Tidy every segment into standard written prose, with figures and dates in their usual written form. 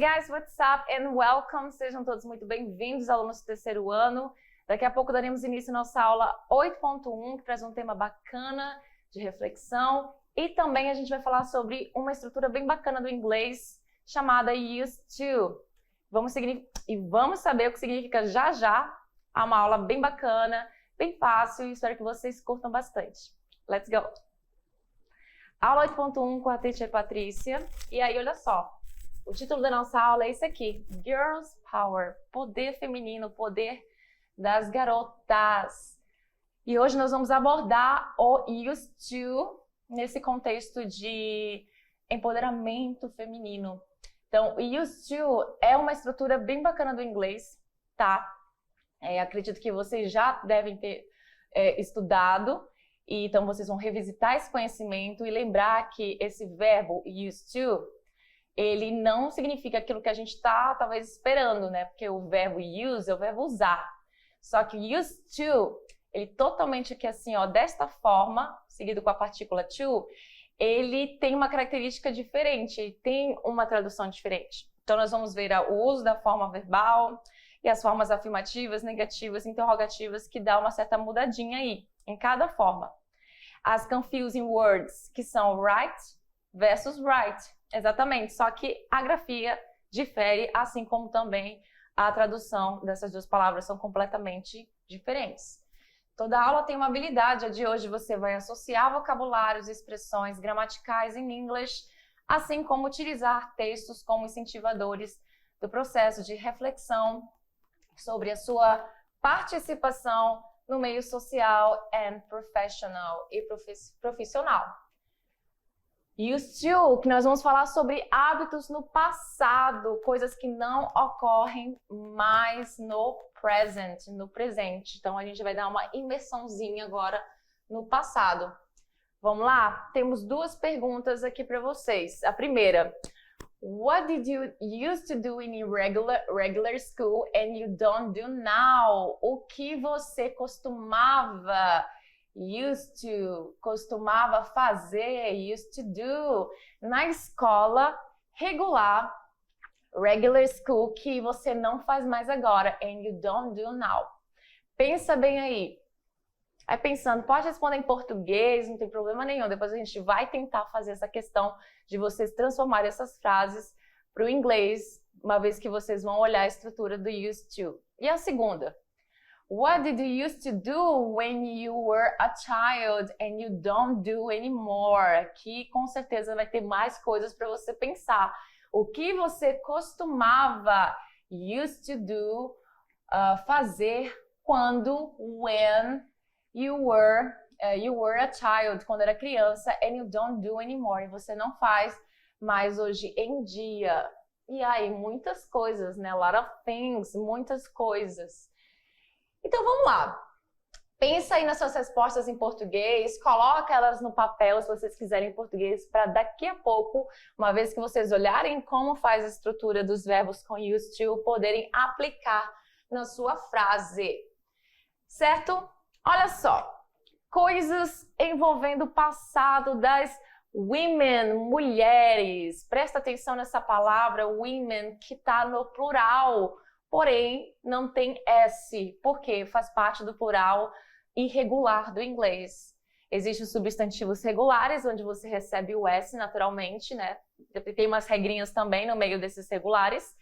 guys, what's up and welcome! Sejam todos muito bem-vindos, alunos do terceiro ano. Daqui a pouco daremos início à nossa aula 8.1, que traz um tema bacana de reflexão. E também a gente vai falar sobre uma estrutura bem bacana do inglês, chamada used to. Vamos saber o que significa já já. É uma aula bem bacana, bem fácil e espero que vocês curtam bastante. Let's go! Aula 8.1 com a teacher Patrícia. E aí, olha só. O título da nossa aula é esse aqui, Girls Power, poder feminino, poder das garotas. E hoje nós vamos abordar o used to nesse contexto de empoderamento feminino. Então, o used to é uma estrutura bem bacana do inglês, tá? Acredito que vocês já devem ter estudado, e então vocês vão revisitar esse conhecimento e lembrar que esse verbo used to ele não significa aquilo que a gente está, talvez, esperando, né? Porque o verbo use é o verbo usar. Só que used to, ele totalmente aqui assim, ó, desta forma, seguido com a partícula to, ele tem uma característica diferente, tem uma tradução diferente. Então, nós vamos ver o uso da forma verbal e as formas afirmativas, negativas, interrogativas, que dá uma certa mudadinha aí, em cada forma. As confusing words, que são right versus right. Exatamente, só que a grafia difere, assim como também a tradução dessas duas palavras são completamente diferentes. Toda aula tem uma habilidade, a de hoje você vai associar vocabulários e expressões gramaticais em inglês, assim como utilizar textos como incentivadores do processo de reflexão sobre a sua participação no meio social and professional e profissional. Used to, que nós vamos falar sobre hábitos no passado, coisas que não ocorrem mais no present, no presente. Então, a gente vai dar uma imersãozinha agora no passado. Vamos lá? Temos duas perguntas aqui para vocês. A primeira, what did you used to do in regular school and you don't do now? O que você costumava costumava fazer, used to do, na escola regular, regular school, que você não faz mais agora, and you don't do now. Pensa bem aí. Aí pensando, pode responder em português, não tem problema nenhum. Depois a gente vai tentar fazer essa questão de vocês transformarem essas frases para o inglês, uma vez que vocês vão olhar a estrutura do used to. E a segunda? What did you used to do when you were a child and you don't do anymore? Aqui com certeza vai ter mais coisas para você pensar. O que você costumava used to do, fazer quando, when you were a child, quando era criança, and you don't do anymore. E você não faz mais hoje em dia. E aí, muitas coisas, né? A lot of things, muitas coisas. Então vamos lá, pensa aí nas suas respostas em português, coloca elas no papel se vocês quiserem em português, para daqui a pouco, uma vez que vocês olharem como faz a estrutura dos verbos com used to, poderem aplicar na sua frase, certo? Olha só, coisas envolvendo o passado das women, mulheres, presta atenção nessa palavra women que está no plural, porém, não tem S, porque faz parte do plural irregular do inglês. Existem os substantivos regulares, onde você recebe o S naturalmente, né? Tem umas regrinhas também no meio desses regulares.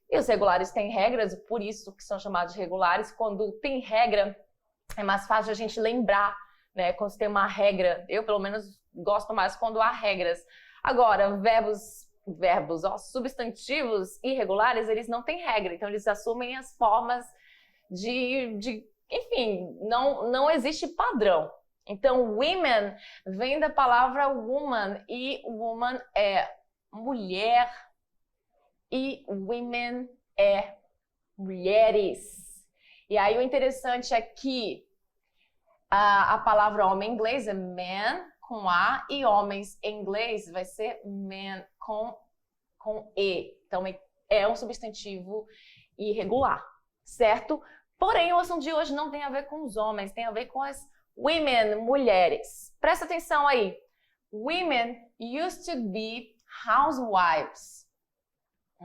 E os regulares têm regras, por isso que são chamados de regulares. Quando tem regra, é mais fácil a gente lembrar, né? Quando você tem uma regra, eu pelo menos gosto mais quando há regras. Agora, substantivos irregulares, eles não têm regra, então eles assumem as formas enfim, não existe padrão. Então, women vem da palavra woman, e woman é mulher, e women é mulheres. E aí o interessante é que a palavra homem em inglês é man, com A, e homens em inglês vai ser men com E. Então, é um substantivo irregular, certo? Porém, o assunto de hoje não tem a ver com os homens, tem a ver com as women, mulheres. Presta atenção aí. Women used to be housewives.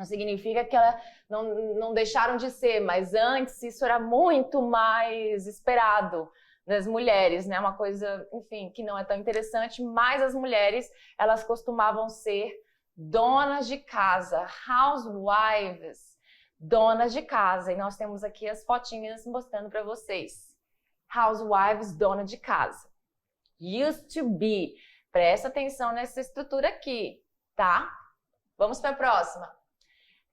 Não significa que elas não deixaram de ser, mas antes isso era muito mais esperado das mulheres, né? Uma coisa, enfim, que não é tão interessante, mas as mulheres, elas costumavam ser donas de casa, housewives, donas de casa. E nós temos aqui as fotinhas mostrando para vocês. Housewives, dona de casa. Used to be. Presta atenção nessa estrutura aqui, tá? Vamos para a próxima.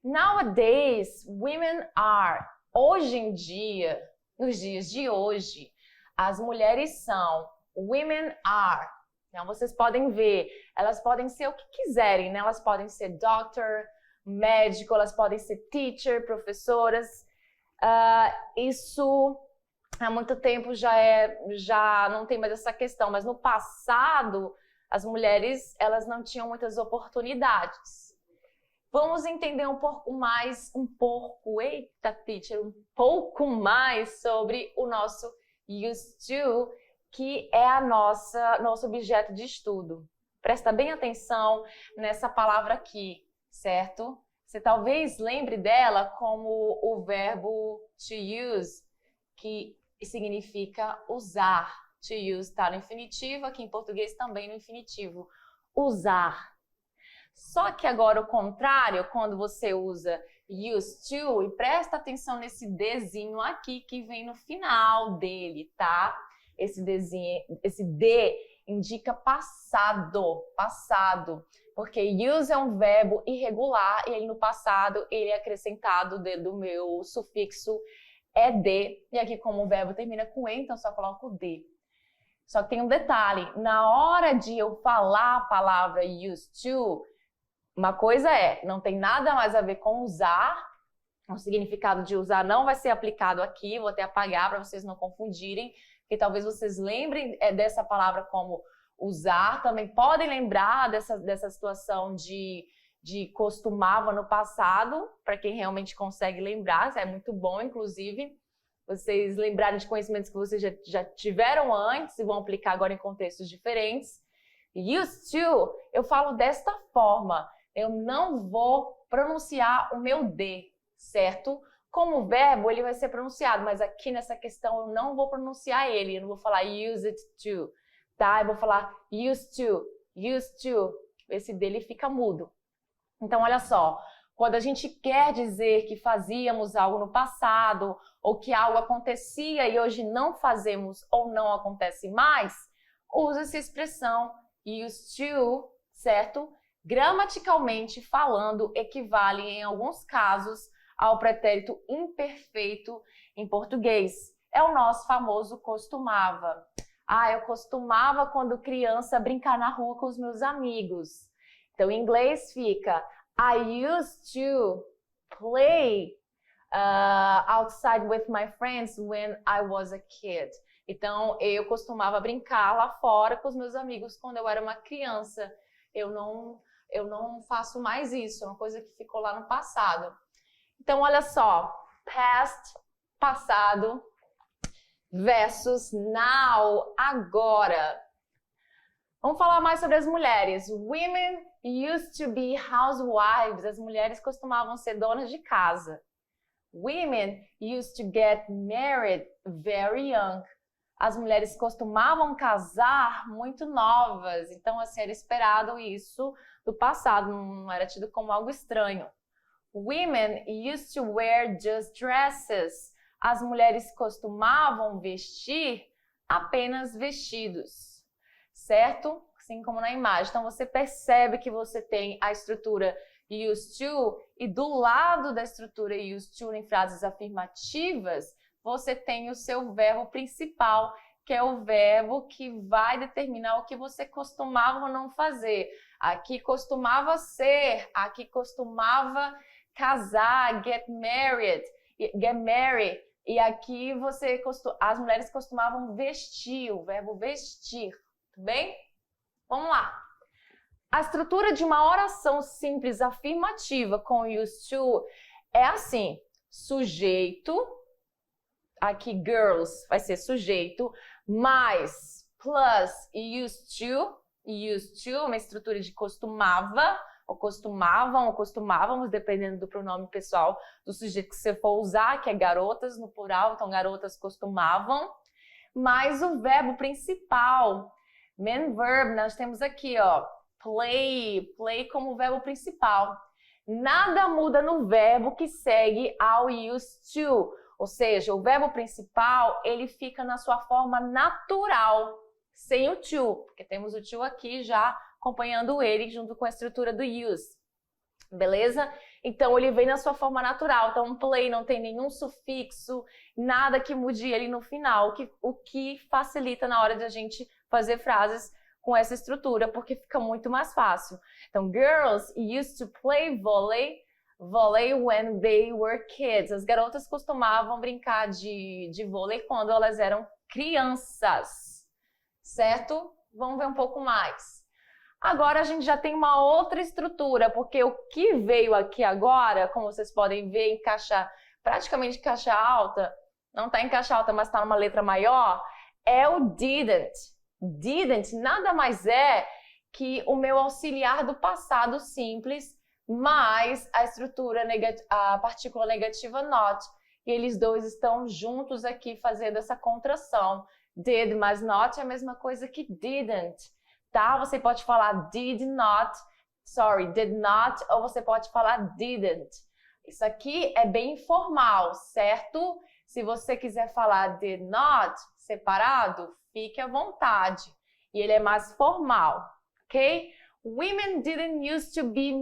Nowadays, women are. Hoje em dia, nos dias de hoje, as mulheres são. Women are. Então, vocês podem ver, elas podem ser o que quiserem, né? Elas podem ser doctor, médico, elas podem ser teacher, professoras. Isso há muito tempo já não tem mais essa questão, mas no passado as mulheres elas não tinham muitas oportunidades. Vamos entender um pouco mais sobre o nosso used to, que é nosso objeto de estudo. Presta bem atenção nessa palavra aqui, certo? Você talvez lembre dela como o verbo to use, que significa usar. To use está no infinitivo, aqui em português também no infinitivo. Usar. Só que agora o contrário, quando você usa used to, e presta atenção nesse Dzinho aqui que vem no final dele, tá? Esse D indica passado, porque use é um verbo irregular e aí no passado ele é acrescentado do meu sufixo ed, e aqui como o verbo termina com e, então só coloco o d. Só que tem um detalhe, na hora de eu falar a palavra used to, uma coisa não tem nada mais a ver com usar, o significado de usar não vai ser aplicado aqui, vou até apagar para vocês não confundirem, porque talvez vocês lembrem dessa palavra como usar, também podem lembrar dessa situação de costumava no passado, para quem realmente consegue lembrar, isso é muito bom, inclusive, vocês lembrarem de conhecimentos que vocês já tiveram antes e vão aplicar agora em contextos diferentes. Used to, eu falo desta forma, eu não vou pronunciar o meu D, certo? Como verbo, ele vai ser pronunciado, mas aqui nessa questão eu não vou pronunciar ele, eu não vou falar used to, tá? Eu vou falar used to. Esse dele fica mudo. Então, olha só, quando a gente quer dizer que fazíamos algo no passado, ou que algo acontecia e hoje não fazemos ou não acontece mais, usa essa expressão used to, certo? Gramaticalmente falando, equivale em alguns casos ao pretérito imperfeito em português. É o nosso famoso costumava. Eu costumava, quando criança, brincar na rua com os meus amigos. Então, em inglês fica I used to play outside with my friends when I was a kid. Então, eu costumava brincar lá fora com os meus amigos quando eu era uma criança. Eu não faço mais isso, é uma coisa que ficou lá no passado. Então, olha só, past, passado, versus now, agora. Vamos falar mais sobre as mulheres. Women used to be housewives. As mulheres costumavam ser donas de casa. Women used to get married very young. As mulheres costumavam casar muito novas. Então, assim, era esperado isso do passado, não era tido como algo estranho. Women used to wear just dresses. As mulheres costumavam vestir apenas vestidos, certo? Assim como na imagem. Então, você percebe que você tem a estrutura used to e do lado da estrutura used to em frases afirmativas, você tem o seu verbo principal, que é o verbo que vai determinar o que você costumava ou não fazer. Aqui costumava ser, aqui costumava casar, get married. E aqui as mulheres costumavam vestir, o verbo vestir, tudo bem? Vamos lá. A estrutura de uma oração simples afirmativa com used to é assim, sujeito, aqui girls vai ser sujeito, mais plus used to, uma estrutura de costumava, ou costumavam, ou costumávamos, dependendo do pronome pessoal do sujeito que você for usar, que é garotas no plural, então garotas costumavam. Mas o verbo principal, main verb, nós temos aqui, ó, play como verbo principal. Nada muda no verbo que segue ao used to, ou seja, o verbo principal, ele fica na sua forma natural, sem o to, porque temos o to aqui já acompanhando ele junto com a estrutura do use. Beleza? Então, ele vem na sua forma natural. Então, play não tem nenhum sufixo, nada que mude ele no final, o que facilita na hora de a gente fazer frases com essa estrutura, porque fica muito mais fácil. Então, girls used to play volley when they were kids. As garotas costumavam brincar de vôlei quando elas eram crianças, certo? Vamos ver um pouco mais. Agora a gente já tem uma outra estrutura, porque o que veio aqui agora, como vocês podem ver em caixa, praticamente caixa alta, não está em caixa alta, mas está numa letra maior, é o didn't. Didn't nada mais é que o meu auxiliar do passado simples, mais a estrutura, a partícula negativa not. E eles dois estão juntos aqui fazendo essa contração. Did mais not é a mesma coisa que didn't. Tá? Você pode falar did not, ou você pode falar didn't. Isso aqui é bem informal, certo? Se você quiser falar did not separado, fique à vontade. E ele é mais formal, ok? Women didn't used to be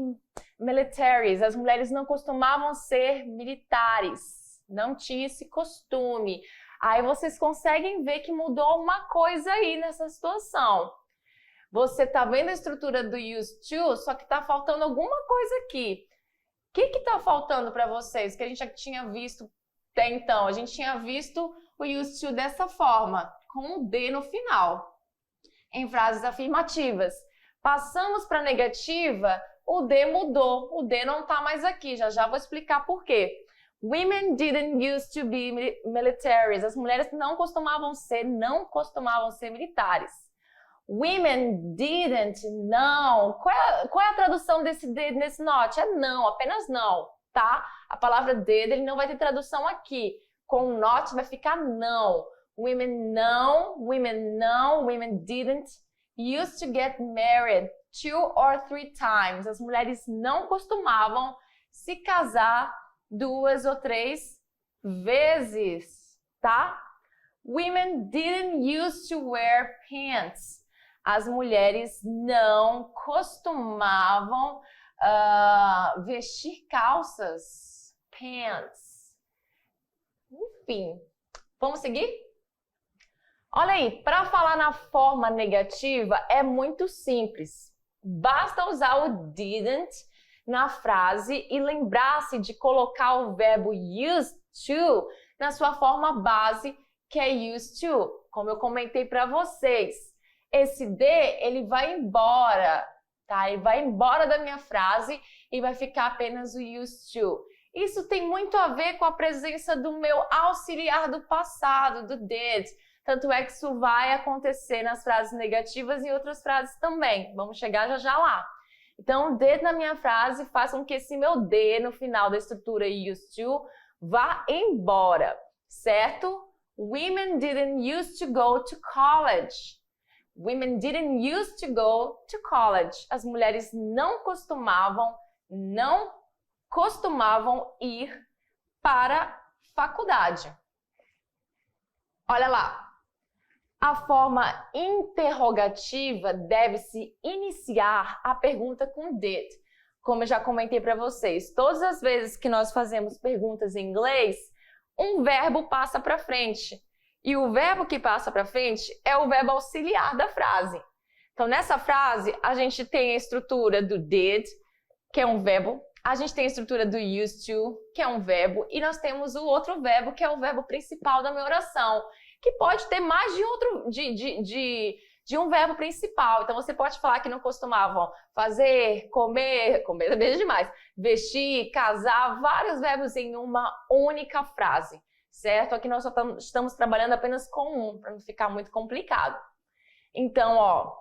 militaries. As mulheres não costumavam ser militares. Não tinha esse costume. Aí vocês conseguem ver que mudou uma coisa aí nessa situação. Você está vendo a estrutura do used to, só que está faltando alguma coisa aqui. O que está faltando para vocês? Que a gente já tinha visto até então. A gente tinha visto o used to dessa forma, com o D no final, em frases afirmativas. Passamos para negativa, o D mudou. O D não está mais aqui. Já vou explicar por quê. Women didn't used to be militaries. As mulheres não costumavam ser militares. Women didn't, não. Qual é a tradução desse did nesse not? É não, apenas não, tá? A palavra did, ele não vai ter tradução aqui. Com o not vai ficar não. Women não, women didn't used to get married 2 or 3 times. As mulheres não costumavam se casar 2 ou 3 vezes, tá? Women didn't used to wear pants. As mulheres não costumavam vestir calças, pants. Enfim, vamos seguir? Olha aí, para falar na forma negativa é muito simples. Basta usar o didn't na frase e lembrar-se de colocar o verbo used to na sua forma base, que é used to, como eu comentei para vocês. Esse D, ele vai embora, tá? Ele vai embora da minha frase e vai ficar apenas o used to. Isso tem muito a ver com a presença do meu auxiliar do passado, do did. Tanto é que isso vai acontecer nas frases negativas e em outras frases também. Vamos chegar já lá. Então, o did na minha frase faz com que esse meu D no final da estrutura used to vá embora, certo? Women didn't used to go to college. Women didn't used to go to college. As mulheres não costumavam ir para faculdade. Olha lá. A forma interrogativa deve-se iniciar a pergunta com did. Como eu já comentei para vocês, todas as vezes que nós fazemos perguntas em inglês, um verbo passa para frente. E o verbo que passa para frente é o verbo auxiliar da frase. Então, nessa frase, a gente tem a estrutura do did, que é um verbo. A gente tem a estrutura do used to, que é um verbo. E nós temos o outro verbo, que é o verbo principal da minha oração, que pode ter mais de um verbo principal. Então, você pode falar que não costumavam fazer, comer é bem demais, vestir, casar, vários verbos em uma única frase. Certo? Aqui nós só estamos trabalhando apenas com um, para não ficar muito complicado. Então, ó,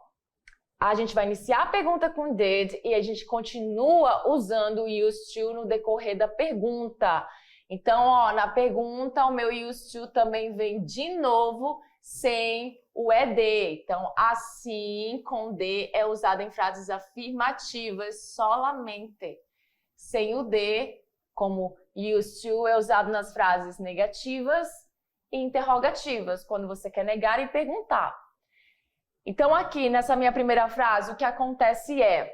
a gente vai iniciar a pergunta com did e a gente continua usando o used to no decorrer da pergunta. Então, ó, na pergunta, o meu used to também vem de novo sem o ED. Então, assim com D é usado em frases afirmativas solamente. Sem o D, como used to, é usado nas frases negativas e interrogativas, quando você quer negar e perguntar. Então, aqui, nessa minha primeira frase, o que acontece é,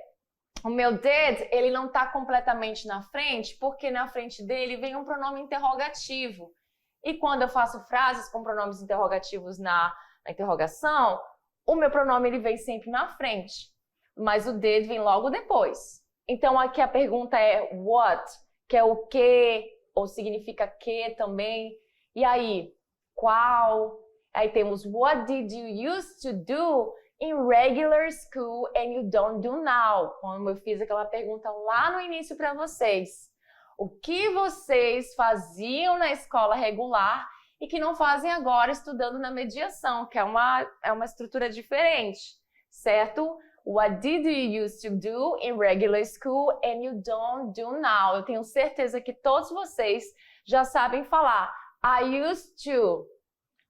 o meu did, ele não está completamente na frente, porque na frente dele vem um pronome interrogativo. E quando eu faço frases com pronomes interrogativos na interrogação, o meu pronome ele vem sempre na frente, mas o did vem logo depois. Então, aqui a pergunta é what, que é o que, ou significa que também. E aí, qual? Aí temos what did you used to do in regular school and you don't do now? Como eu fiz aquela pergunta lá no início para vocês. O que vocês faziam na escola regular e que não fazem agora estudando na mediação, que é uma estrutura diferente, certo? What did you used to do in regular school and you don't do now? Eu tenho certeza que todos vocês já sabem falar I used to.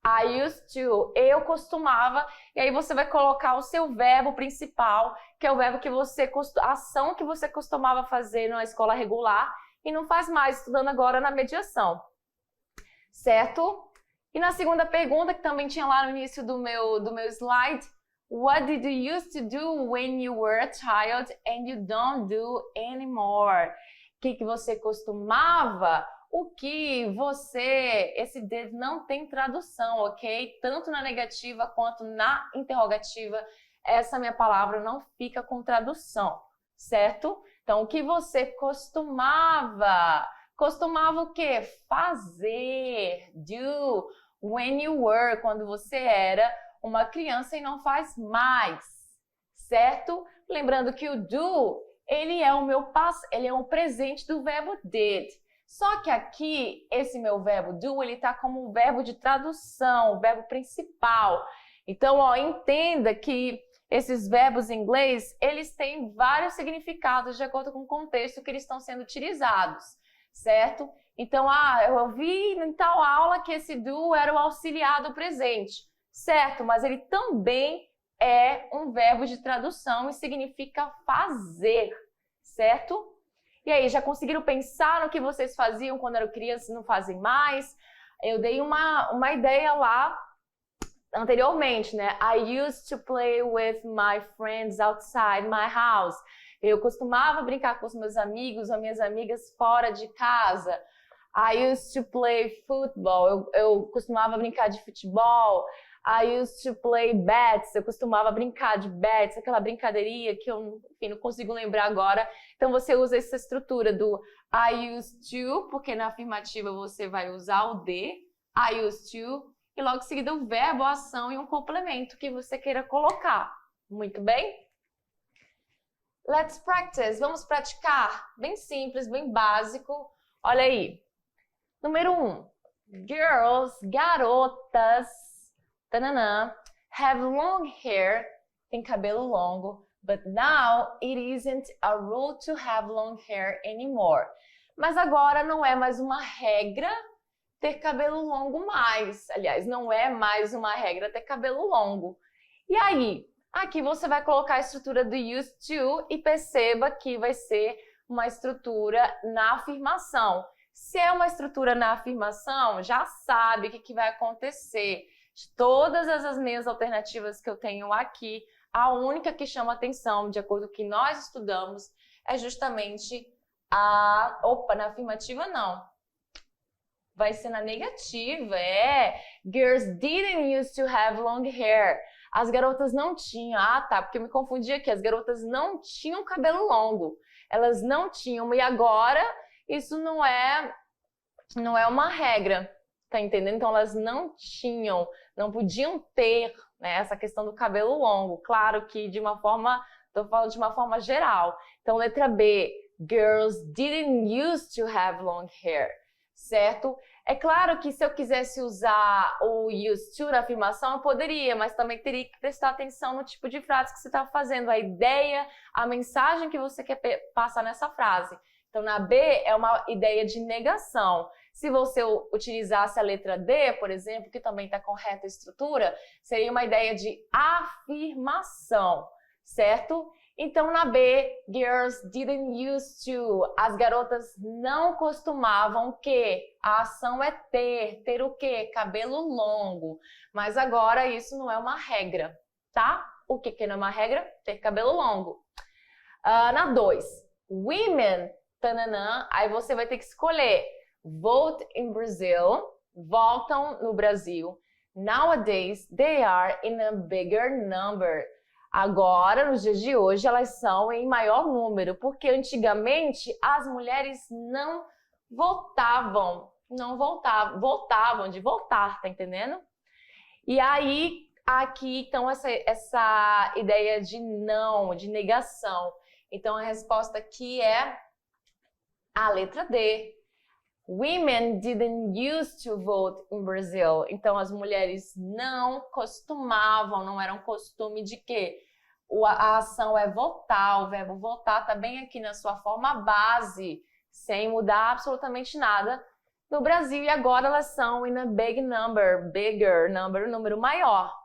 I used to, eu costumava, e aí você vai colocar o seu verbo principal, que é o verbo que a ação que você costumava fazer na escola regular e não faz mais, estudando agora na mediação, certo? E na segunda pergunta, que também tinha lá no início do meu slide, what did you used to do when you were a child and you don't do anymore? O que você costumava? O que você, esse did não tem tradução, ok? Tanto na negativa quanto na interrogativa, essa minha palavra não fica com tradução, certo? Então, o que você costumava? Costumava o quê? Fazer, do, when you were, quando você era uma criança e não faz mais, certo? Lembrando que o do, ele é o presente do verbo did. Só que aqui, esse meu verbo do, ele está como um verbo de tradução, o verbo principal. Então, ó, entenda que esses verbos em inglês, eles têm vários significados de acordo com o contexto que eles estão sendo utilizados, certo? Então, eu vi em tal aula que esse do era o auxiliar do presente, certo? Mas ele também é um verbo de tradução e significa fazer, certo? E aí, já conseguiram pensar no que vocês faziam quando eram crianças e não fazem mais? Eu dei uma ideia lá anteriormente, né? I used to play with my friends outside my house. Eu costumava brincar com os meus amigos ou minhas amigas fora de casa. I used to play football. Eu costumava brincar de futebol. I used to play bets, eu costumava brincar de bets, aquela brincadeirinha que eu, enfim, não consigo lembrar agora. Então, você usa essa estrutura do I used to, porque na afirmativa você vai usar o de, I used to, e logo em seguida o verbo, a ação e um complemento que você queira colocar. Muito bem? Let's practice, vamos praticar. Bem simples, bem básico. Olha aí. Número 1. Girls, garotas, tananã, have long hair, tem cabelo longo, but now it isn't a rule to have long hair anymore. Mas agora não é mais uma regra ter cabelo longo mais. Aliás, não é mais uma regra ter cabelo longo. E aí, aqui você vai colocar a estrutura do used to e perceba que vai ser uma estrutura na afirmação. Se é uma estrutura na afirmação, já sabe o que vai acontecer. De todas as minhas alternativas que eu tenho aqui, a única que chama atenção, de acordo com o que nós estudamos, é justamente na afirmativa não. Vai ser na negativa, Girls didn't used to have long hair. As garotas não tinham, tá, porque eu me confundi aqui, as garotas não tinham cabelo longo. Elas não tinham, e agora isso não é uma regra. Tá entendendo? Então, elas não tinham, não podiam ter, né, essa questão do cabelo longo. Claro que tô falando de uma forma geral. Então, letra B, girls didn't used to have long hair. certo? É claro que se eu quisesse usar o used to na afirmação, eu poderia, mas também teria que prestar atenção no tipo de frase que você está fazendo, a ideia, a mensagem que você quer passar nessa frase. Então, na B é uma ideia de negação. Se você utilizasse a letra D, por exemplo, que também está correta a estrutura, seria uma ideia de afirmação, certo? Então, na B, girls didn't used to. As garotas não costumavam que a ação é ter o quê? Cabelo longo. Mas agora isso não é uma regra, tá? O que não é uma regra? Ter cabelo longo. Na 2, women, tananã, aí você vai ter que escolher vote in Brazil, votam no Brasil. Nowadays, they are in a bigger number. Agora, nos dias de hoje, elas são em maior número, porque antigamente as mulheres não votavam, votavam de votar, tá entendendo? E aí, aqui, então, essa ideia de não, de negação. Então, a resposta aqui é a letra D. Women didn't used to vote in Brazil. Então, as mulheres não costumavam, não era um costume de quê? A ação é votar, o verbo votar está bem aqui na sua forma base, sem mudar absolutamente nada no Brasil. E agora elas são in a big number, bigger number, um número maior.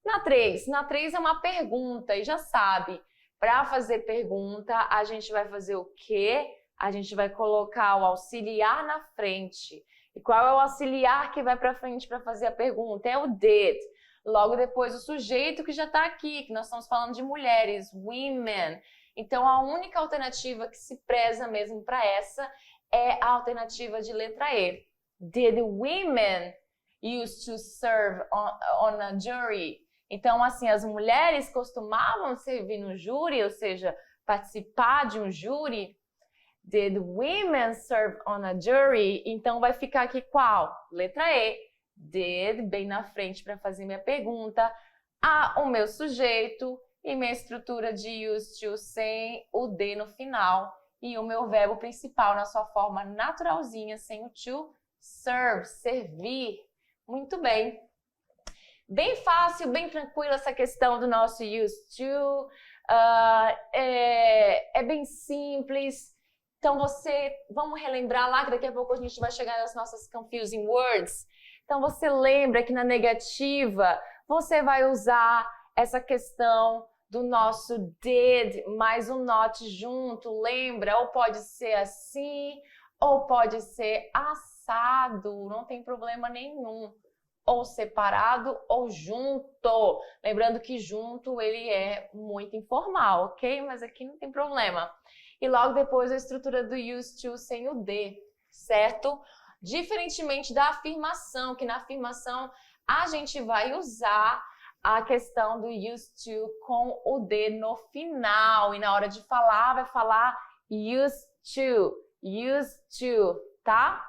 Na 3 é uma pergunta e já sabe, para fazer pergunta, a gente vai fazer o quê? A gente vai colocar o auxiliar na frente. E qual é o auxiliar que vai para frente para fazer a pergunta? É o did. Logo depois o sujeito que já está aqui, que nós estamos falando de mulheres, women. Então a única alternativa que se preza mesmo para essa é a alternativa de letra E. Did women used to serve on a jury? Então assim, as mulheres costumavam servir no júri, ou seja, participar de um júri. Did women serve on a jury? Então vai ficar aqui qual? Letra E. Did, bem na frente para fazer minha pergunta. O meu sujeito e minha estrutura de used to sem o D no final. E o meu verbo principal na sua forma naturalzinha, sem o to, serve, servir. Muito bem. Bem fácil, bem tranquila essa questão do nosso used to. É bem simples. Então, vamos relembrar lá, que daqui a pouco a gente vai chegar nas nossas confusing words. Então, você lembra que na negativa, você vai usar essa questão do nosso did mais o not junto, lembra? Ou pode ser assim, ou pode ser assado, não tem problema nenhum. Ou separado ou junto. Lembrando que junto ele é muito informal, ok? Mas aqui não tem problema. E logo depois a estrutura do used to sem o D, certo? Diferentemente da afirmação, que na afirmação a gente vai usar a questão do used to com o D no final. E na hora de falar, vai falar used to, tá?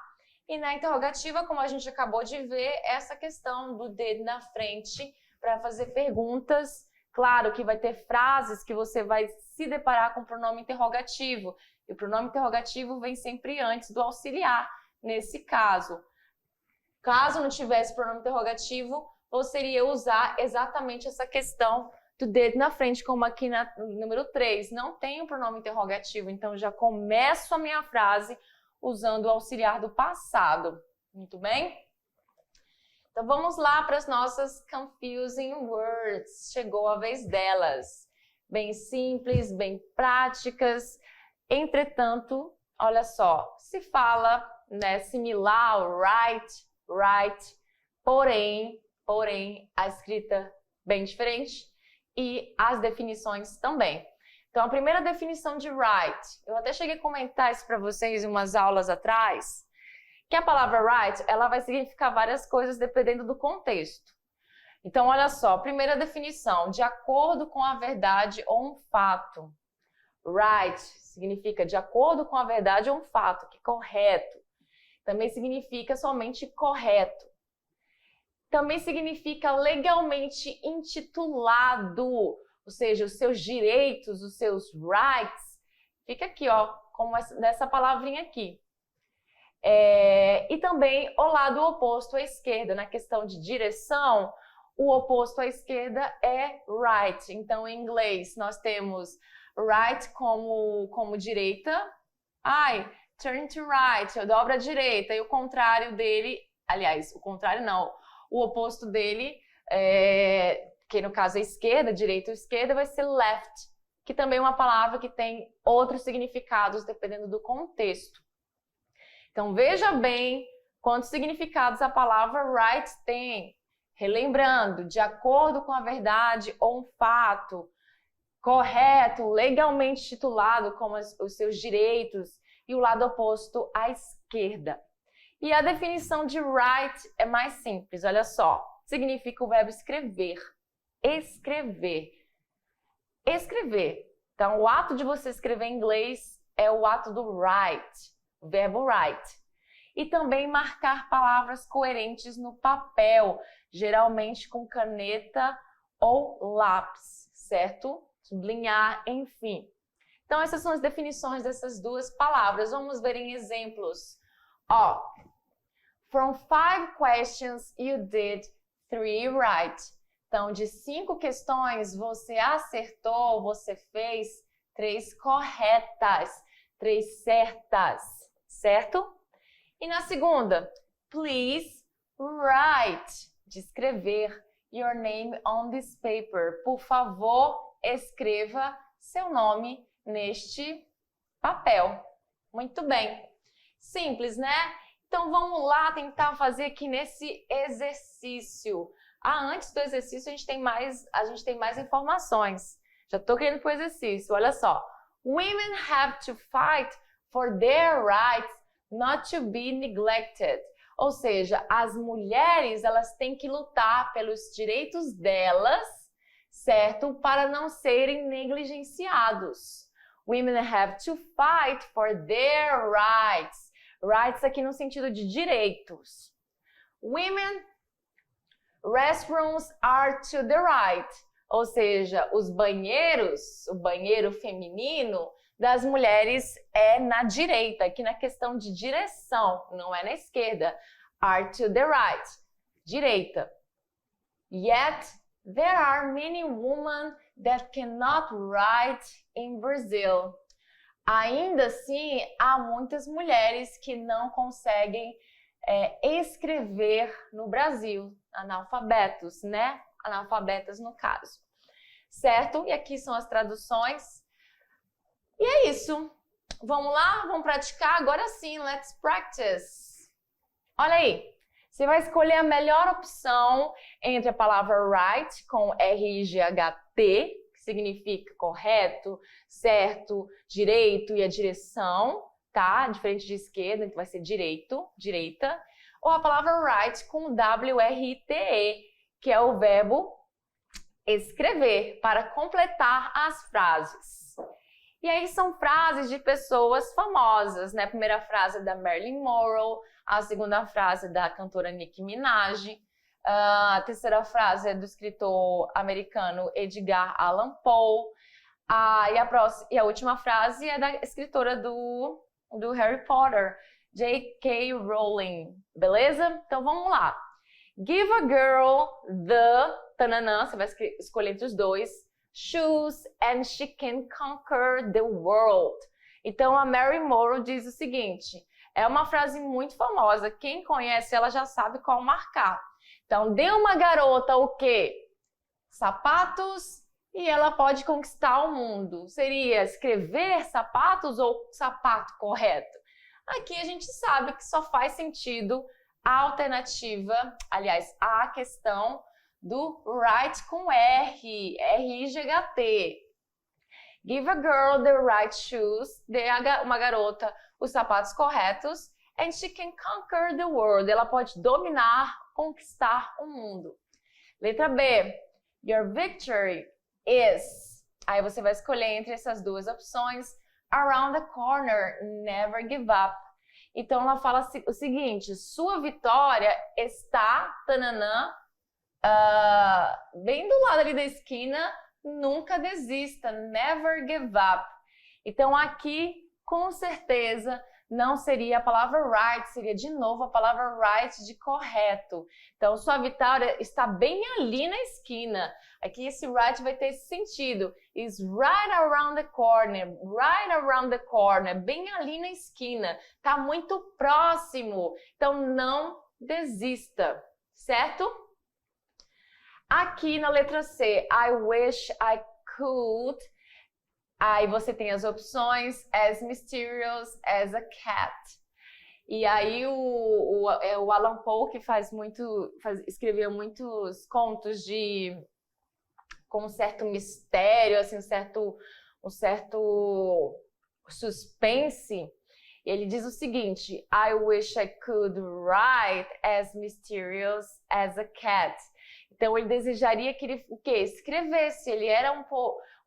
E na interrogativa, como a gente acabou de ver, essa questão do D na frente para fazer perguntas. Claro que vai ter frases que você vai se deparar com o pronome interrogativo. E o pronome interrogativo vem sempre antes do auxiliar, nesse caso. Caso não tivesse pronome interrogativo, você iria usar exatamente essa questão do did na frente, como aqui no número 3. Não tem o pronome interrogativo, então já começo a minha frase usando o auxiliar do passado. Muito bem? Então vamos lá para as nossas confusing words. Chegou a vez delas. Bem simples, bem práticas. Entretanto, olha só, se fala, né, similar, right, porém, a escrita bem diferente e as definições também. Então, a primeira definição de right, eu até cheguei a comentar isso para vocês em umas aulas atrás, que a palavra right, ela vai significar várias coisas dependendo do contexto. Então, olha só, primeira definição, de acordo com a verdade ou um fato. Right significa de acordo com a verdade ou um fato, que é correto. Também significa somente correto. Também significa legalmente intitulado, ou seja, os seus direitos, os seus rights. Fica aqui, ó, como nessa palavrinha aqui. E também o lado oposto à esquerda. Na questão de direção, o oposto à esquerda é right. Então, em inglês, nós temos right como direita. Turn to right, eu dobro à direita. E o contrário dele, aliás, o contrário não, o oposto dele, que no caso é esquerda, direita ou esquerda, vai ser left, que também é uma palavra que tem outros significados dependendo do contexto. Então, veja bem quantos significados a palavra right tem. Relembrando, de acordo com a verdade ou um fato, correto, legalmente titulado como os seus direitos, e o lado oposto à esquerda. E a definição de right é mais simples, olha só. Significa o verbo escrever. Escrever. Escrever. Então, o ato de você escrever em inglês é o ato do write, o verbo write. E também marcar palavras coerentes no papel, geralmente com caneta ou lápis, certo? Sublinhar, enfim. Então, essas são as definições dessas duas palavras. Vamos ver em exemplos. From 5 questions, you did 3 right. Então, de 5 questões, você acertou, você fez 3 corretas, 3 certas, certo? E na segunda, please write, de escrever, your name on this paper. Por favor, escreva seu nome neste papel. Muito bem. Simples, né? Então, vamos lá tentar fazer aqui nesse exercício. Antes do exercício, a gente tem mais informações. Já estou querendo para o exercício. Olha só. Women have to fight for their rights not to be neglected. Ou seja, as mulheres, elas têm que lutar pelos direitos delas, certo? Para não serem negligenciados. Women have to fight for their rights. Rights aqui no sentido de direitos. Women restrooms are to the right. Ou seja, os banheiros, o banheiro feminino das mulheres é na direita, aqui na questão de direção, não é na esquerda. Are to the right, direita. Yet, there are many women that cannot write in Brazil. Ainda assim, há muitas mulheres que não conseguem escrever no Brasil, analfabetos, né? Analfabetas no caso, certo? E aqui são as traduções. E é isso. Vamos lá? Vamos praticar? Agora sim, let's practice. Olha aí. Você vai escolher a melhor opção entre a palavra right, com R-I-G-H-T, que significa correto, certo, direito e a direção, tá? Diferente de esquerda, então vai ser direito, direita. Ou a palavra write com W-R-I-T-E, que é o verbo escrever, para completar as frases. E aí são frases de pessoas famosas, né? A primeira frase é da Marilyn Monroe, a segunda frase é da cantora Nicki Minaj, a terceira frase é do escritor americano Edgar Allan Poe, e a última frase é da escritora do Harry Potter, J.K. Rowling, beleza? Então vamos lá. Give a girl the tananã, você vai escolher entre os dois, shoes and she can conquer the world. Então a Marilyn Monroe diz o seguinte, é uma frase muito famosa, quem conhece ela já sabe qual marcar. Então, dê uma garota o quê? Sapatos e ela pode conquistar o mundo. Seria escrever sapatos ou sapato correto? Aqui a gente sabe que só faz sentido a alternativa, aliás, a questão do right com R, R-I-G-H-T. Give a girl the right shoes, dê uma garota os sapatos corretos, and she can conquer the world. Ela pode dominar, conquistar o mundo. Letra B. Your victory is. Aí você vai escolher entre essas duas opções. Around the corner, never give up. Então ela fala o seguinte, sua vitória está, tananã, bem do lado ali da esquina, nunca desista, never give up. Então aqui, com certeza, não seria a palavra right, seria de novo a palavra right de correto. Então, sua vitória está bem ali na esquina. Aqui esse right vai ter esse sentido. Is right around the corner, bem ali na esquina. Tá muito próximo. Então, não desista, certo? Aqui na letra C, I wish I could. Aí você tem as opções as mysterious as a cat. E aí o Alan Poe, que escreveu muitos contos com um certo mistério, assim, um certo suspense. Ele diz o seguinte: I wish I could write as mysterious as a cat. Então ele desejaria que ele escrevesse. Ele era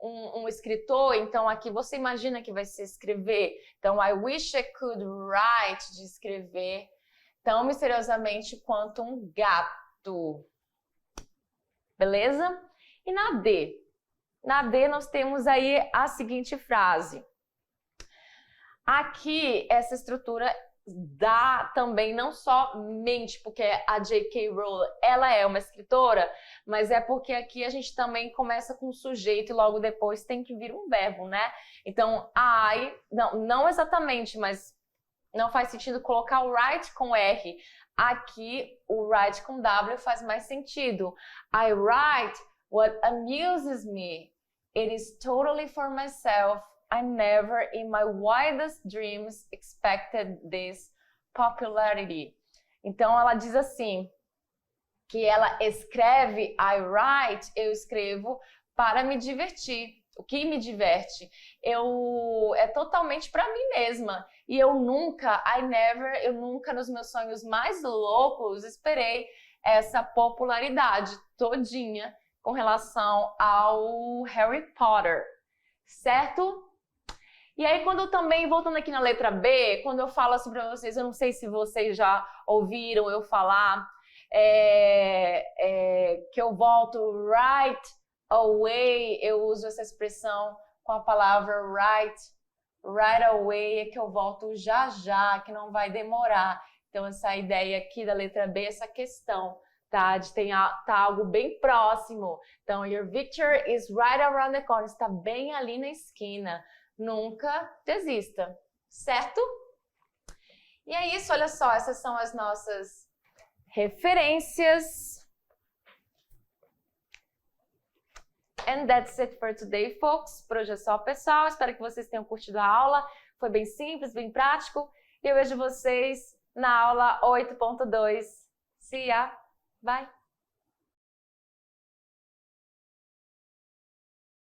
um escritor, então aqui você imagina que vai ser escrever. Então, I wish I could write, de escrever, tão misteriosamente quanto um gato. Beleza? E na D? Na D nós temos aí a seguinte frase. Aqui, essa estrutura dá também não somente porque a J.K. Rowling ela é uma escritora, mas é porque aqui a gente também começa com o sujeito e logo depois tem que vir um verbo, né? Então, não exatamente, mas não faz sentido colocar o write com R. Aqui, o write com W faz mais sentido. I write what amuses me. It is totally for myself. I never, in my wildest dreams, expected this popularity. Então, ela diz assim, que ela escreve, I write, eu escrevo para me divertir. O que me diverte? É totalmente para mim mesma. E eu nunca, nos meus sonhos mais loucos, esperei essa popularidade todinha com relação ao Harry Potter. Certo? E aí, voltando aqui na letra B, quando eu falo assim para vocês, eu não sei se vocês já ouviram eu falar, que eu volto right away, eu uso essa expressão com a palavra right away, é que eu volto já já, que não vai demorar. Então, essa ideia aqui da letra B, essa questão, tá? De tá algo bem próximo. Então, your victory is right around the corner, está bem ali na esquina. Nunca desista, certo? E é isso, olha só, essas são as nossas referências. And that's it for today, folks. Por hoje é só, pessoal. Espero que vocês tenham curtido a aula. Foi bem simples, bem prático. E eu vejo vocês na aula 8.2. See ya! Bye!